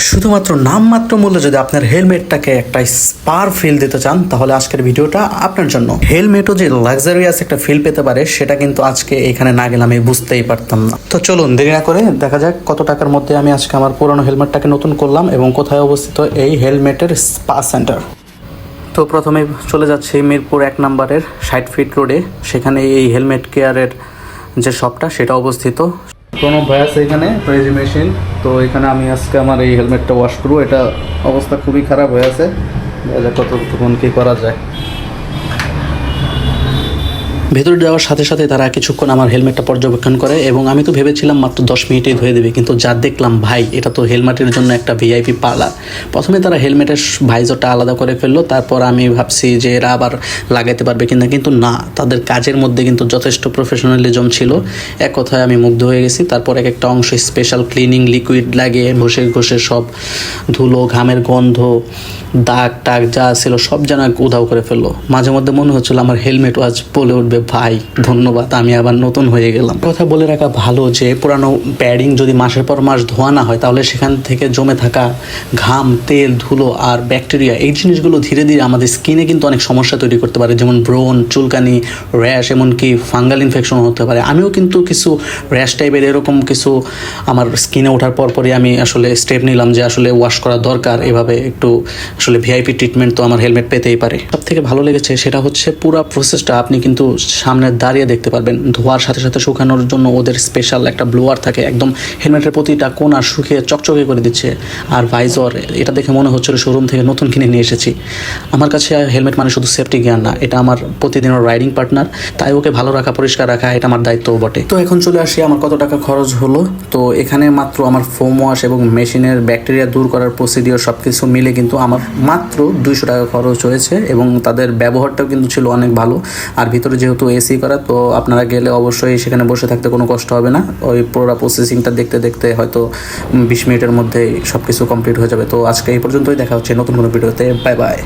শুধুমাত্র নামমাত্র মূল্যে যদি আপনার হেলমেটটাকে একটা স্পার ফিল দিতে চান তাহলে আজকের ভিডিওটা আপনার জন্য। হেলমেটও যে লাক্সারিয়াস একটা ফিল পেতে পারে সেটা কিন্তু আজকে এখানে না গেলে আমি বুঝতেই পারতাম না। তো চলুন দেরি না করে দেখা যাক কত টাকার মধ্যে আমি আজকে আমার পুরনো হেলমেটটাকে নতুন করলাম এবং কোথায় অবস্থিত এই হেলমেটের স্পা সেন্টার। তো প্রথমে চলে যাচ্ছি মিরপুর 1 নম্বরের 60 ফিট রোডে, সেখানে এই হেলমেট কেয়ারের যে শপটা সেটা অবস্থিত। কোনো ভাই আছে এখানে প্রেজি মেশিন, তো এখানে আমি আজকে আমার এই হেলমেটটা ওয়াশ করবো। এটা অবস্থা খুবই খারাপ হয়ে আছে, কতক্ষণ কী করা যায়। ভেতরে যাওয়ার সাথে সাথে তারা কিছুক্ষণ আমার হেলমেটটা পর্যবেক্ষণ করে এবং আমি তো ভেবেছিলাম মাত্র 10 মিনিটেই ধুয়ে দেবে, কিন্তু যা দেখলাম ভাই, এটা তো হেলমেটের জন্য একটা ভিআইপি পার্লার। প্রথমে তারা হেলমেটের ভাইজরটা আলাদা করে ফেললো, তারপর আমি ভাবছি যে এরা আবার লাগাইতে পারবে কিনা, কিন্তু না, তাদের কাজের মধ্যে কিন্তু যথেষ্ট প্রফেশনালিজম ছিল। এক কথায় আমি মুগ্ধ হয়ে গেছি। তারপর এক একটা অংশ স্পেশাল ক্লিনিং লিকুইড লাগিয়ে ঘষে ঘষে সব ধুলো, ঘামের গন্ধ, দাগ টাগ যা ছিল সব যেন উধাও করে ফেললো। মাঝে মধ্যে মনে হচ্ছিল আমার হেলমেটও আজ বলে উঠবে ভাই ধন্যবাদ, আমি আবার নতুন হয়ে গেলাম। কথা বলে রাখা ভালো যে পুরানো প্যাডিং যদি মাসের পর মাস ধোয়া না হয় তাহলে সেখান থেকে জমে থাকা ঘাম, তেল, ধুলো আর ব্যাকটেরিয়া, এই জিনিসগুলো ধীরে ধীরে আমাদের স্কিনে কিন্তু অনেক সমস্যা তৈরি করতে পারে, যেমন ব্রণ, চুলকানি, র্যাশ, এমনকি ফাঙ্গাল ইনফেকশন হতে পারে। আমিও কিন্তু কিছু র্যাশ টাইপের এরকম কিছু আমার স্কিনে ওঠার পরপরই আমি আসলে স্টেপ নিলাম যে আসলে ওয়াশ করা দরকার। এভাবে একটু আসলে ভিআইপি ট্রিটমেন্ট তো আমার হেলমেট পেতেই পারে। সব থেকে ভালো লেগেছে সেটা হচ্ছে পুরো প্রসেসটা আপনি কিন্তু সামনে দাঁড়িয়ে দেখতে পারবেন। ধোয়ার সাথে সাথে শুকানোর জন্য ওদের স্পেশাল একটা ব্লোয়ার থাকে, একদম হেলমেটের প্রতিটা কোণা শুকিয়ে চকচকে করে দিচ্ছে। আর ভাইজর, এটা দেখে মনে হচ্ছিল শোরুম থেকে নতুন কিনে নিয়ে এসেছি। আমার কাছে হেলমেট মানে শুধু সেফটি জ্ঞান না, এটা আমার প্রতিদিনের রাইডিং পার্টনার, তাই ওকে ভালো রাখা, পরিষ্কার রাখা এটা আমার দায়িত্বও বটে। তো এখন চলে আসি আমার কত টাকা খরচ হলো। তো এখানে মাত্র আমার ফোম ওয়াশ এবং মেশিনের ব্যাকটেরিয়া দূর করার প্রসিডিওর সব কিছু মিলে কিন্তু আমার মাত্র 200 টাকা খরচ হয়েছে এবং তাদের ব্যবহারটাও কিন্তু ছিল অনেক ভালো। আর ভিতরে যেহেতু এসি করা, তো আপনারা গেলে অবশ্যই সেখানে বসে থাকতে কোনো কষ্ট হবে না। ওই পুরো প্রসেসিংটা দেখতে দেখতে হয়তো 20 মিনিটের মধ্যেই সব কিছু কমপ্লিট হয়ে যাবে। তো আজকে এই পর্যন্তই, দেখা হচ্ছে নতুন কোনো ভিডিওতে। Bye bye.